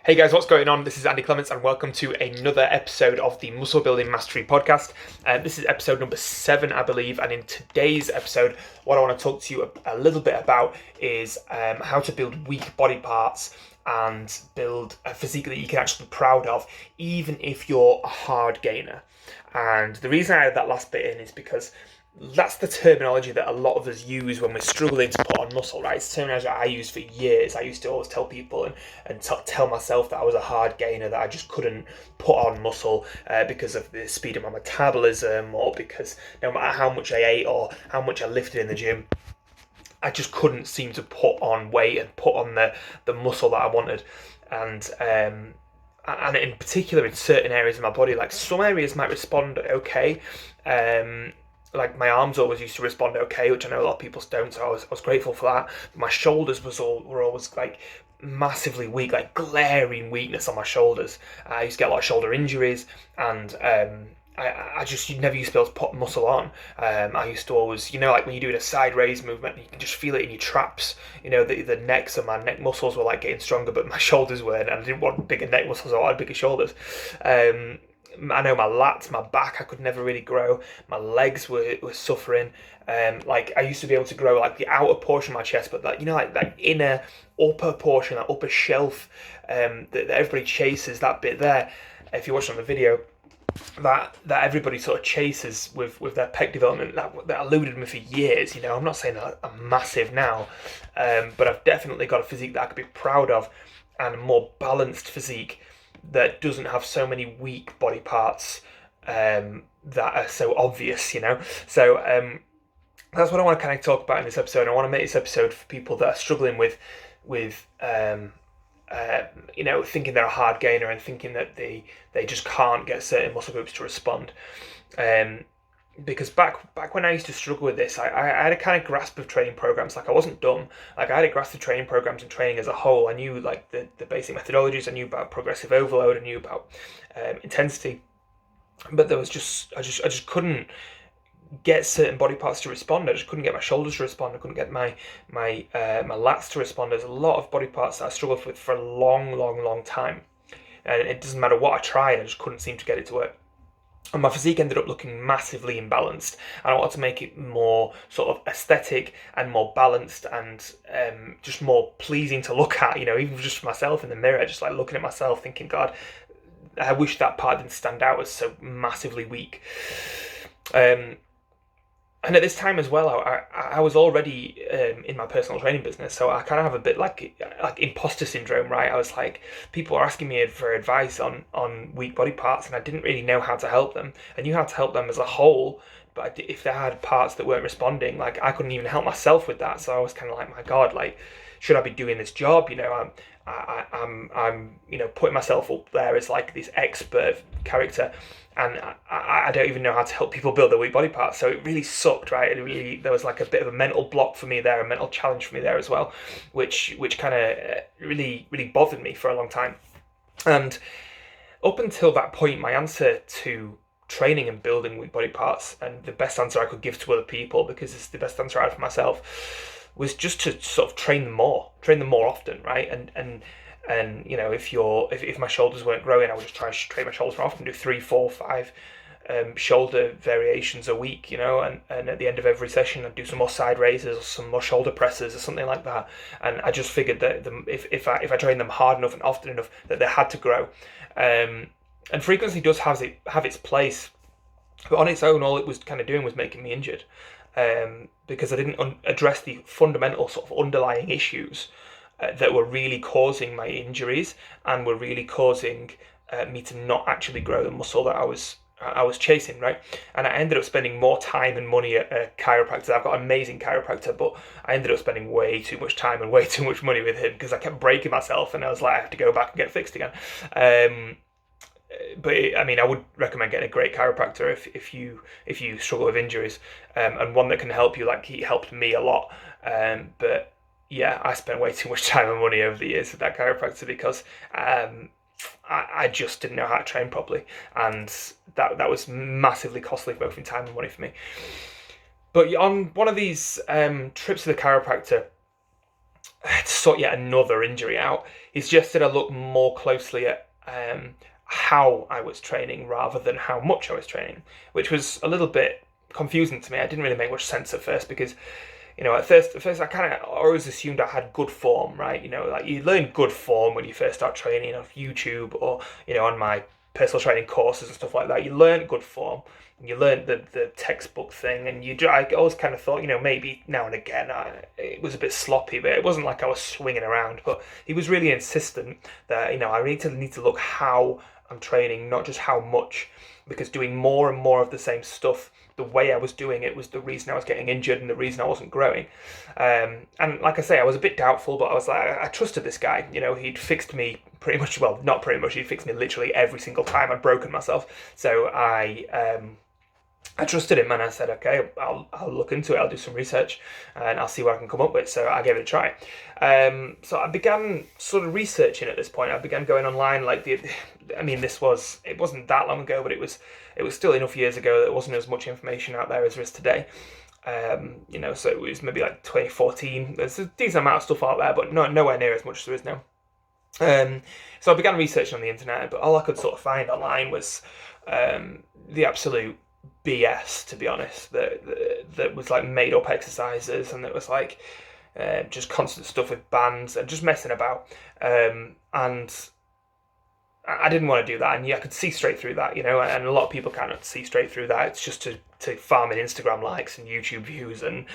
Hey guys, what's going on? This is Andy Clements and welcome to another episode of the Muscle Building Mastery Podcast. This is episode number 7, I believe, and in today's episode, what I want to talk to you a little bit about is how to build weak body parts and build a physique that you can actually be proud of, even if you're a hard gainer. And the reason I added that last bit in is because that's the terminology that a lot of us use when we're struggling to put on muscle, right? It's terminology I used for years. I used to always tell people and tell myself that I was a hard gainer, that I just couldn't put on muscle because of the speed of my metabolism, or because no matter how much I ate or how much I lifted in the gym, I just couldn't seem to put on weight and put on the muscle that I wanted. And in particular, in certain areas of my body, like some areas might respond okay. Like my arms always used to respond okay, which I know a lot of people don't, so I was grateful for that. But my shoulders were always like massively weak, like glaring weakness on my shoulders. I used to get a lot of shoulder injuries, and you never used to be able to put muscle on. I used to always, like when you're doing a side raise movement, you can just feel it in your traps. The necks of my neck muscles were like getting stronger, but my shoulders weren't, and I didn't want bigger neck muscles, I wanted bigger shoulders. I know my lats, my back, I could never really grow. My legs were suffering. Like I used to be able to grow like the outer portion of my chest, but that inner upper portion, that upper shelf, that everybody chases, that bit there. If you watch on the video, that everybody sort of chases with their pec development, that eluded me for years. I'm not saying that I'm massive now, but I've definitely got a physique that I could be proud of, and a more balanced physique that doesn't have so many weak body parts that are so obvious, So that's what I want to kind of talk about in this episode. I want to make this episode for people that are struggling with thinking they're a hard gainer and thinking that they just can't get certain muscle groups to respond. Because back when I used to struggle with this, I had a kind of grasp of training programs. Like I wasn't dumb. Like I had a grasp of training programs and training as a whole. I knew like the basic methodologies. I knew about progressive overload. I knew about intensity. But there was I just couldn't get certain body parts to respond. I just couldn't get my shoulders to respond. I couldn't get my lats to respond. There's a lot of body parts that I struggled with for a long time, and it doesn't matter what I tried. I just couldn't seem to get it to work. And my physique ended up looking massively imbalanced, and I wanted to make it more sort of aesthetic and more balanced and just more pleasing to look at, even just for myself in the mirror, just like looking at myself thinking, God, I wish that part didn't stand out as so massively weak. And at this time as well, I was already in my personal training business, so I kind of have a bit like imposter syndrome, right? I was like, people are asking me for advice on weak body parts, and I didn't really know how to help them. I knew how to help them as a whole, but if they had parts that weren't responding, like I couldn't even help myself with that. So I was kind of like, my God, like, should I be doing this job? I'm putting myself up there as like this expert character, and I don't even know how to help people build their weak body parts. So it really sucked, right? There was like a bit of a mental block for me there, a mental challenge for me there as well, which kind of really bothered me for a long time. And up until that point, my answer to training and building weak body parts, and the best answer I could give to other people, because it's the best answer I had for myself, was just to sort of train them more often, right? And if my shoulders weren't growing, I would just try to train my shoulders more often, do 3, 4, 5 shoulder variations a week, and at the end of every session I'd do some more side raises or some more shoulder presses or something like that. And I just figured that if I trained them hard enough and often enough, that they had to grow. And frequency does have its place, but on its own, all it was kind of doing was making me injured, because I didn't address the fundamental sort of underlying issues that were really causing my injuries and were really causing me to not actually grow the muscle that I was chasing, right? And I ended up spending more time and money at a chiropractor. I've got an amazing chiropractor, but I ended up spending way too much time and way too much money with him because I kept breaking myself, and I was like, I have to go back and get fixed again. But I would recommend getting a great chiropractor if you struggle with injuries, and one that can help you. Like, he helped me a lot, but yeah, I spent way too much time and money over the years with that chiropractor because I just didn't know how to train properly, and that was massively costly, both in time and money for me. But on one of these trips to the chiropractor, to sort yet another injury out. He suggested I look more closely at how I was training rather than how much I was training, which was a little bit confusing to me. It didn't really make much sense at first because, at first I kind of always assumed I had good form, right? Like you learn good form when you first start training off YouTube or, on my personal training courses and stuff like that. You learn good form. And you learn the textbook thing, and I always kind of thought, maybe now and again it was a bit sloppy, but it wasn't like I was swinging around. But he was really insistent that I need to look how I'm training, not just how much, because doing more and more of the same stuff the way I was doing it was the reason I was getting injured and the reason I wasn't growing. And like I say, I was a bit doubtful, but I was like, I trusted this guy. He'd fixed me pretty much, well, not pretty much, he'd fixed me literally every single time I'd broken myself. So I trusted him, and I said, okay, I'll look into it. I'll do some research, and I'll see what I can come up with. So I gave it a try. So I began sort of researching at this point. I began going online. It wasn't that long ago, but it was still enough years ago that there wasn't as much information out there as there is today. So it was maybe like 2014. There's a decent amount of stuff out there, but nowhere near as much as there is now. So I began researching on the internet, but all I could sort of find online was the absolute BS, to be honest. That was like made up exercises, and it was like just constant stuff with bands and just messing about. And I didn't want to do that, and I could see straight through that, and a lot of people cannot see straight through that. It's just to farm in Instagram likes and YouTube views and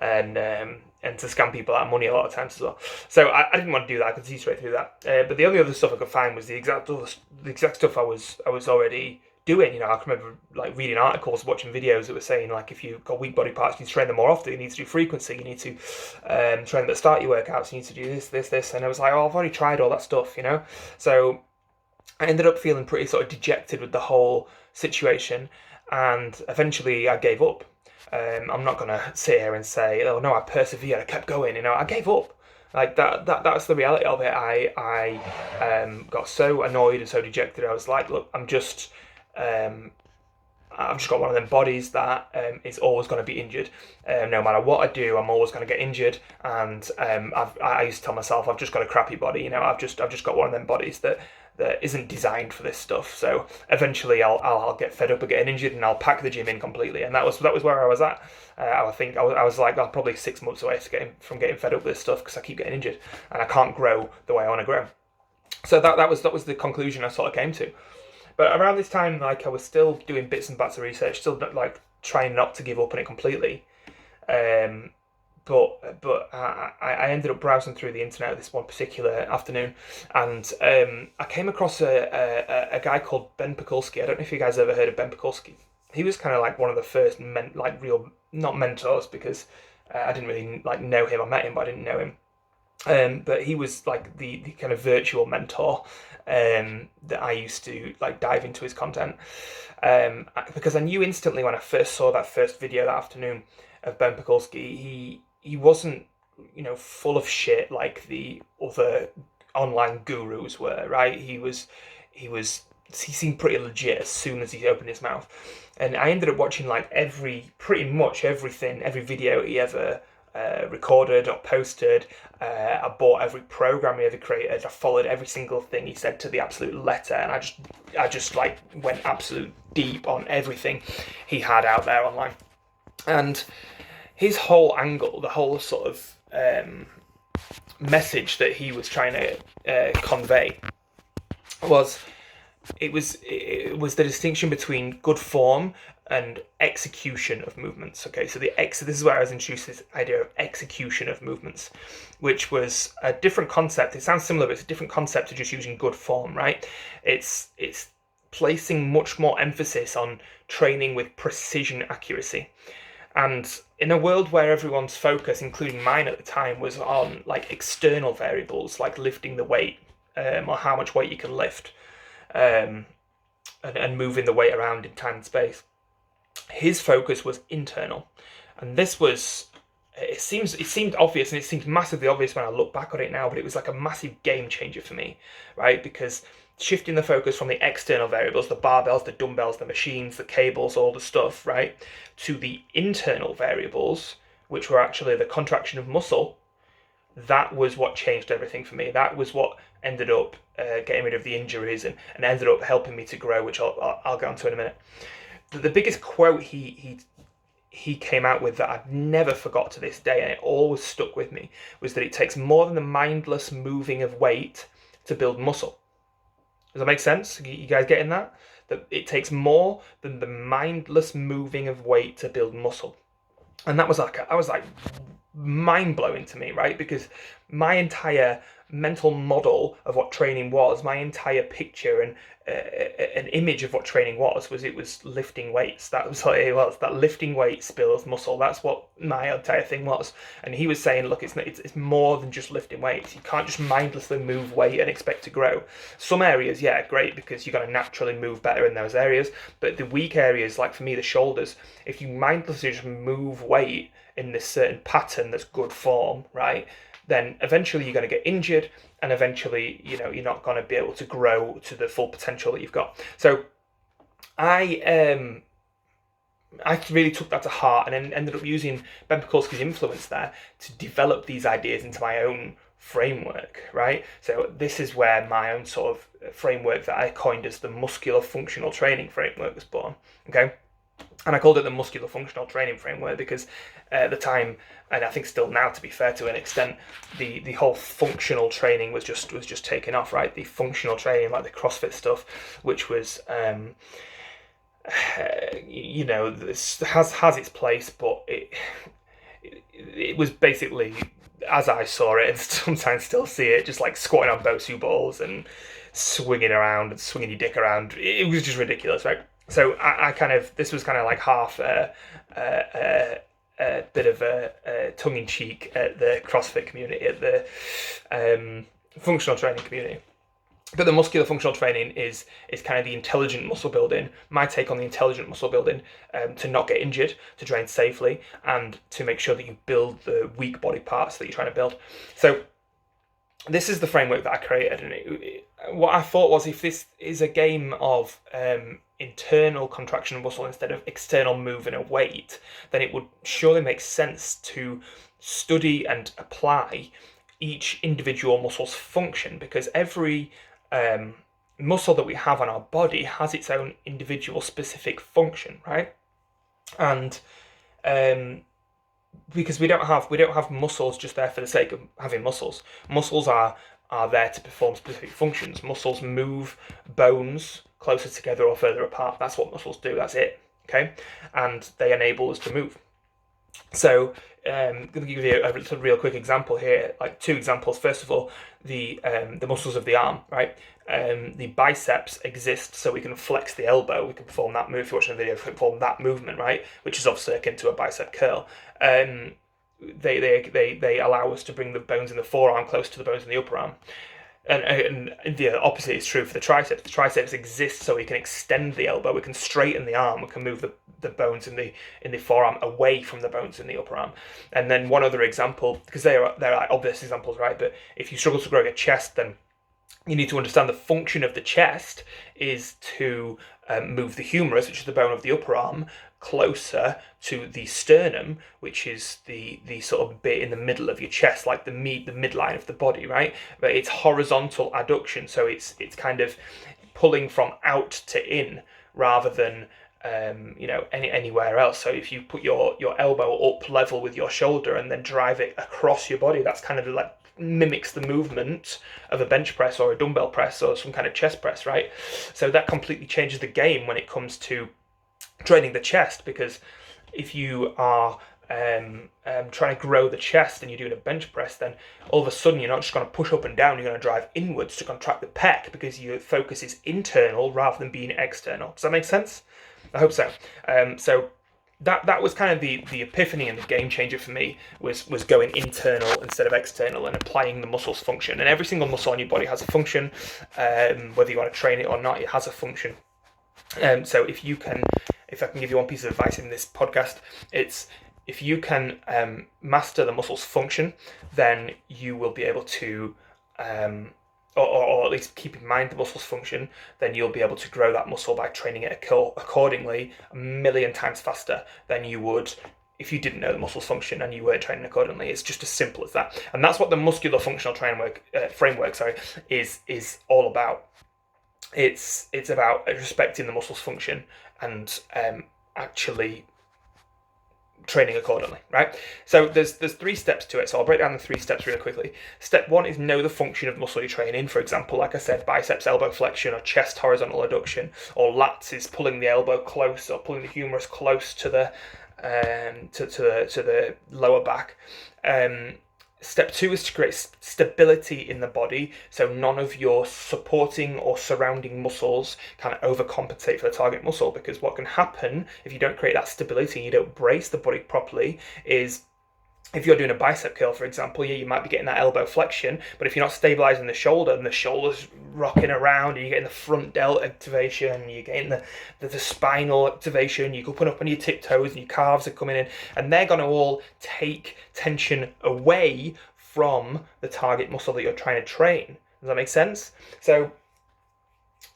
to scam people out of money a lot of times as well. So I didn't want to do that. I could see straight through that. But the only other stuff I could find was the exact stuff I was already doing. I can remember like reading articles, watching videos that were saying like if you've got weak body parts, you need to train them more often. You need to do frequency. You need to train them at start your workouts. You need to do this, and I was like, oh, I've already tried all that stuff, So I ended up feeling pretty sort of dejected with the whole situation, and eventually I gave up. I'm not gonna sit here and say, oh no, I persevered, I kept going. I gave up. Like that's the reality of it. I got so annoyed and so dejected. I was like, look, I've just got one of them bodies that is always going to be injured. No matter what I do, I'm always going to get injured. And I used to tell myself, I've just got a crappy body. I've just got one of them bodies that isn't designed for this stuff. So eventually, I'll get fed up of getting injured, and I'll pack the gym in completely. And that was where I was at. I think I was like, I'm probably 6 months away from getting fed up with this stuff because I keep getting injured and I can't grow the way I want to grow. So that was the conclusion I sort of came to. But around this time, like, I was still doing bits and bats of research, still like trying not to give up on it completely. But I ended up browsing through the internet this one particular afternoon, and I came across a guy called Ben Pakulski. I don't know if you guys ever heard of Ben Pakulski. He was kind of like one of the first real, not mentors, because I didn't really like know him. I met him, but I didn't know him. But he was like the kind of virtual mentor that I used to like dive into his content, because I knew instantly when I first saw that first video that afternoon of Ben Pakulski, he wasn't full of shit like the other online gurus were, right? He seemed pretty legit as soon as he opened his mouth, and I ended up watching like pretty much everything, every video he ever recorded or posted. I bought every program he ever created. I followed every single thing he said to the absolute letter, and I just like went absolute deep on everything he had out there online. And his whole angle, the whole sort of message that he was trying to convey was the distinction between good form and execution of movements. Okay, so this is where I was introduced to this idea of execution of movements, which was a different concept. It sounds similar, but it's a different concept to just using good form, right? It's placing much more emphasis on training with precision accuracy. And in a world where everyone's focus, including mine at the time, was on like external variables, like lifting the weight, or how much weight you can lift, and moving the weight around in time and space, his focus was internal. And this was, it seemed obvious, and it seemed massively obvious when I look back on it now, but it was like a massive game changer for me, right? Because shifting the focus from the external variables, the barbells, the dumbbells, the machines, the cables, all the stuff, right, to the internal variables, which were actually the contraction of muscle, that was what changed everything for me. That was what ended up getting rid of the injuries and ended up helping me to grow, which I'll get onto in a minute. The biggest quote he came out with that I've never forgot to this day, and it always stuck with me, was that it takes more than the mindless moving of weight to build muscle. Does that make sense? You guys getting that? That it takes more than the mindless moving of weight to build muscle. And that was like, I was like, mind blowing to me, right? Because my entire mental model of what training was, my entire picture and an image of what training was it was lifting weights. That was what it was. That lifting weights builds muscle. That's what my entire thing was. And he was saying, look, it's more than just lifting weights. You can't just mindlessly move weight and expect to grow. Some areas, yeah, great, because you're going to naturally move better in those areas. But the weak areas, like for me, the shoulders, if you mindlessly just move weight in this certain pattern that's good form, right, then eventually you're going to get injured, and eventually, you're not going to be able to grow to the full potential that you've got. So I really took that to heart, and then ended up using Ben Pakulski's influence there to develop these ideas into my own framework, right? So this is where my own sort of framework that I coined as the muscular functional training framework was born, okay? And I called it the muscular functional training framework because at the time, and I think still now, to be fair to an extent, the whole functional training was just taken off, right? The functional training, like the CrossFit stuff, which was this has its place, but it was basically, as I saw it, and sometimes still see it, just like squatting on Bosu balls and swinging around and swinging your dick around. It was just ridiculous, right? So I kind of, this was kind of like half a bit of a tongue-in-cheek at the CrossFit community, at the functional training community. But the muscular functional training is kind of the intelligent muscle building, my take on the intelligent muscle building, to not get injured, to train safely, and to make sure that you build the weak body parts that you're trying to build. So this is the framework that I created, and what I thought was, if this is a game of internal contraction of muscle instead of external movement of weight, then it would surely make sense to study and apply each individual muscle's function, because every muscle that we have on our body has its own individual specific function, right? And because we don't have muscles just there for the sake of having muscles. Muscles are there to perform specific functions. Muscles move bones closer together or further apart. That's what muscles do. That's it. Okay, and they enable us to move. So I'm going to give you a real quick example here, like two examples. First of all, the muscles of the arm, right? The biceps exist so we can flex the elbow. We can perform that move. If you're watching a video, perform that movement, right? Which is obviously akin to a bicep curl. They allow us to bring the bones in the forearm close to the bones in the upper arm. And the opposite is true for the triceps. The triceps exist so we can extend the elbow, we can straighten the arm, we can move the bones in the forearm away from the bones in the upper arm. And then one other example, because they're like obvious examples, right? But if you struggle to grow your chest, then you need to understand the function of the chest is to move the humerus, which is the bone of the upper arm, closer to the sternum, which is the sort of bit in the middle of your chest, like the midline of the body, right? But it's horizontal adduction, so it's kind of pulling from out to in rather than anywhere else. So if you put your elbow up level with your shoulder and then drive it across your body, that's kind of like mimics the movement of a bench press or a dumbbell press or some kind of chest press, right? So that completely changes the game when it comes to training the chest, because if you are trying to grow the chest and you're doing a bench press, then all of a sudden you're not just going to push up and down, you're going to drive inwards to contract the pec, because your focus is internal rather than being external. Does that make sense? I hope so. So that was kind of the epiphany and the game changer for me, was going internal instead of external and applying the muscle's function. And every single muscle on your body has a function, whether you want to train it or not, it has a function. So if I can give you one piece of advice in this podcast, it's if you can master the muscle's function, then you will be able to, or at least keep in mind the muscle's function, then you'll be able to grow that muscle by training it accordingly 1,000,000 times faster than you would if you didn't know the muscles function and you weren't training accordingly. It's just as simple as that. And that's what the muscular functional training framework is all about. It's about respecting the muscles function and actually training accordingly, right? So there's 3 steps to it. So I'll break down the 3 steps really quickly. Step 1 is know the function of muscle you're training. For example, like I said, biceps elbow flexion, or chest horizontal adduction, or lats is pulling the elbow close or pulling the humerus close to the to the lower back. Step 2 is to create stability in the body, so none of your supporting or surrounding muscles can overcompensate for the target muscle, because what can happen if you don't create that stability and you don't brace the body properly is, if you're doing a bicep curl, for example, you might be getting that elbow flexion, but if you're not stabilizing the shoulder and the shoulder's rocking around, and you're getting the front delt activation, you're getting the spinal activation, you're going up on your tiptoes and your calves are coming in, and they're going to all take tension away from the target muscle that you're trying to train. Does that make sense? So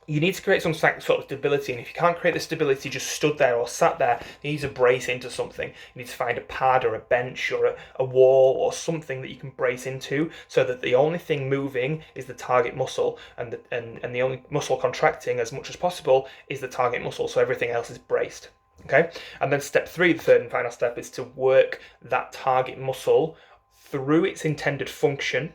you need to create some sort of stability, and if you can't create the stability just stood there or sat there, you need to brace into something. You need to find a pad or a bench or a wall or something that you can brace into, so that the only thing moving is the target muscle, and the only muscle contracting as much as possible is the target muscle, so everything else is braced. Okay? And then step 3, the third and final step, is to work that target muscle through its intended function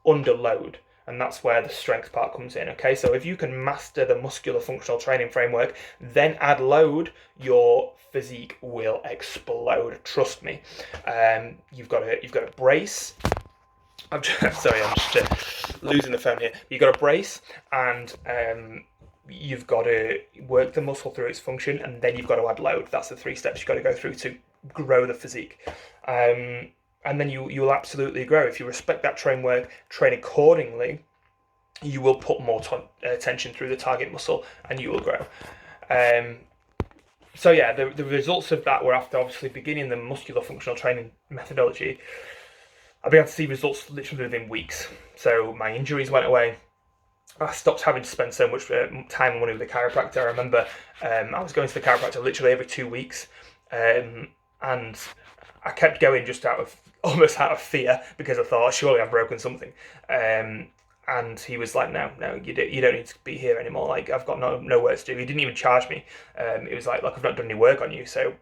under load. And that's where the strength part comes in, okay? So if you can master the muscular functional training framework, then add load, your physique will explode. Trust me. You've got to brace. I'm just losing the phone here. You've got to brace, and you've got to work the muscle through its function, and then you've got to add load. That's the 3 steps you've got to go through to grow the physique. And then you will absolutely grow. If you respect that framework, train accordingly, you will put more tension through the target muscle and you will grow. So yeah, the results of that were after obviously beginning the muscular functional training methodology. I began to see results literally within weeks. So my injuries went away. I stopped having to spend so much time and money with the chiropractor. I remember I was going to the chiropractor literally every 2 weeks, and I kept going just almost out of fear, because I thought, surely I've broken something. And he was like, no, you don't need to be here anymore. Like, I've got no work to do. He didn't even charge me. It was like, look, I've not done any work on you, so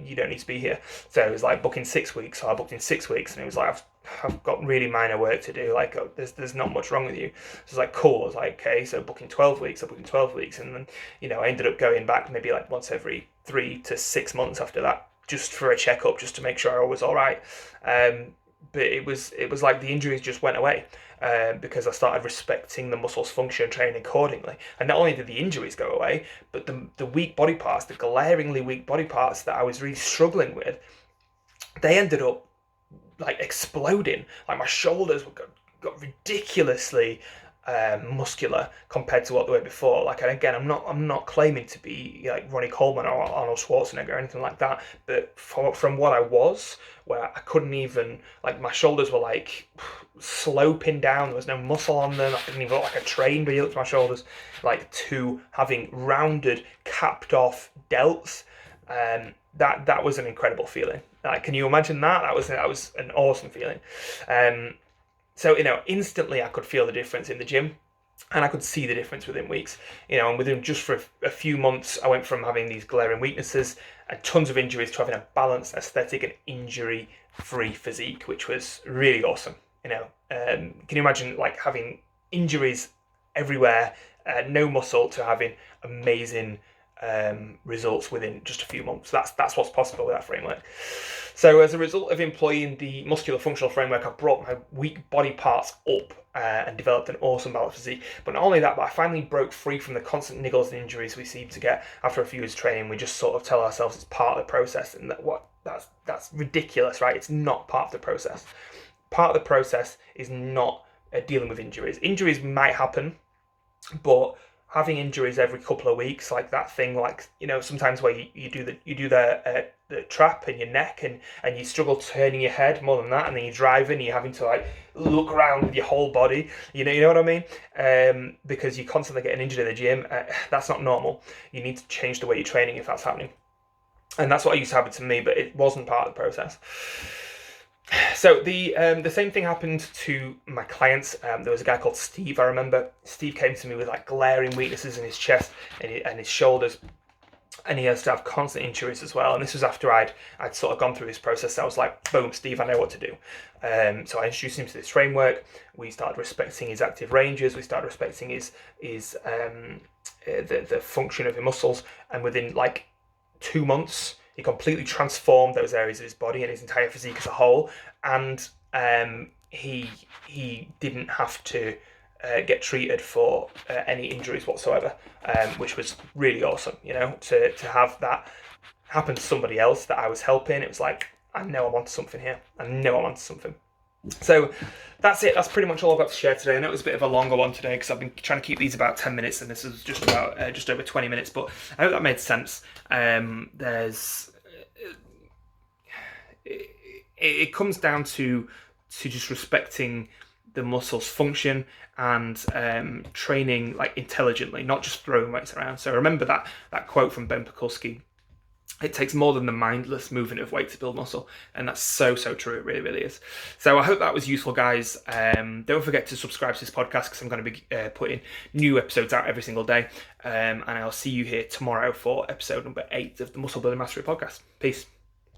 you don't need to be here. So it was like booking 6 weeks. So I booked in 6 weeks, and it was like, I've got really minor work to do. Like, there's not much wrong with you. So it's like, cool. I was like, okay, so booking 12 weeks. I booked in 12 weeks, and then I ended up going back maybe like once every 3 to 6 months after that, just for a checkup, just to make sure I was all right. But it was like the injuries just went away, because I started respecting the muscles function, training accordingly. And not only did the injuries go away, but the weak body parts, the glaringly weak body parts that I was really struggling with, they ended up like exploding. Like my shoulders got ridiculously muscular compared to what they were before. Like, and again, I'm not claiming to be like Ronnie Coleman or Arnold Schwarzenegger or anything like that, but from what I was, where I couldn't even, like, my shoulders were like sloping down, there was no muscle on them, I didn't even look like a train when you looked at my shoulders, like, to having rounded, capped off delts. That was an incredible feeling. Like, can you imagine that? That was an awesome feeling. So, instantly I could feel the difference in the gym, and I could see the difference within weeks. And within just for a few months, I went from having these glaring weaknesses and tons of injuries to having a balanced, aesthetic, and injury-free physique, which was really awesome. Can you imagine, like, having injuries everywhere, no muscle, to having amazing results within just a few months? That's what's possible with that framework. So as a result of employing the muscular functional framework, I brought my weak body parts up and developed an awesome balanced physique. But not only that, but I finally broke free from the constant niggles and injuries we seem to get after a few years training. We just sort of tell ourselves it's part of the process, and that's ridiculous, right? It's not part of the process. Part of the process is not dealing with injuries. Injuries might happen, but having injuries every couple of weeks, like that thing, like, sometimes where you do the trap in your neck, and you struggle turning your head more than that, and then you're driving and you're having to like look around with your whole body, you know what I mean? Because you're constantly getting injured in the gym. That's not normal. You need to change the way you're training if that's happening. And that's what used to happen to me, but it wasn't part of the process. So the same thing happened to my clients. There was a guy called Steve. I remember Steve came to me with like glaring weaknesses in his chest and his shoulders, and he has to have constant injuries as well. And this was after I'd sort of gone through this process. I was like, boom, Steve, I know what to do. So I introduced him to this framework. We started respecting his active ranges. We started respecting his the function of the muscles, and within like 2 months, he completely transformed those areas of his body and his entire physique as a whole. And he didn't have to get treated for any injuries whatsoever, which was really awesome. You know, to have that happen to somebody else that I was helping, it was like, I know I'm onto something here. I know I'm onto something. So that's it. That's pretty much all I've got to share today. I know it was a bit of a longer one today because I've been trying to keep these about 10 minutes, and this is just about just over 20 minutes, but I hope that made sense. It comes down to just respecting the muscle's function and training like intelligently, not just throwing weights around. So remember that quote from Ben Pakulski: it takes more than the mindless movement of weight to build muscle. And that's so true. It really, really is. So I hope that was useful, guys. Don't forget to subscribe to this podcast because I'm going to be putting new episodes out every single day. And I'll see you here tomorrow for episode number 8 of the Muscle Building Mastery podcast. Peace.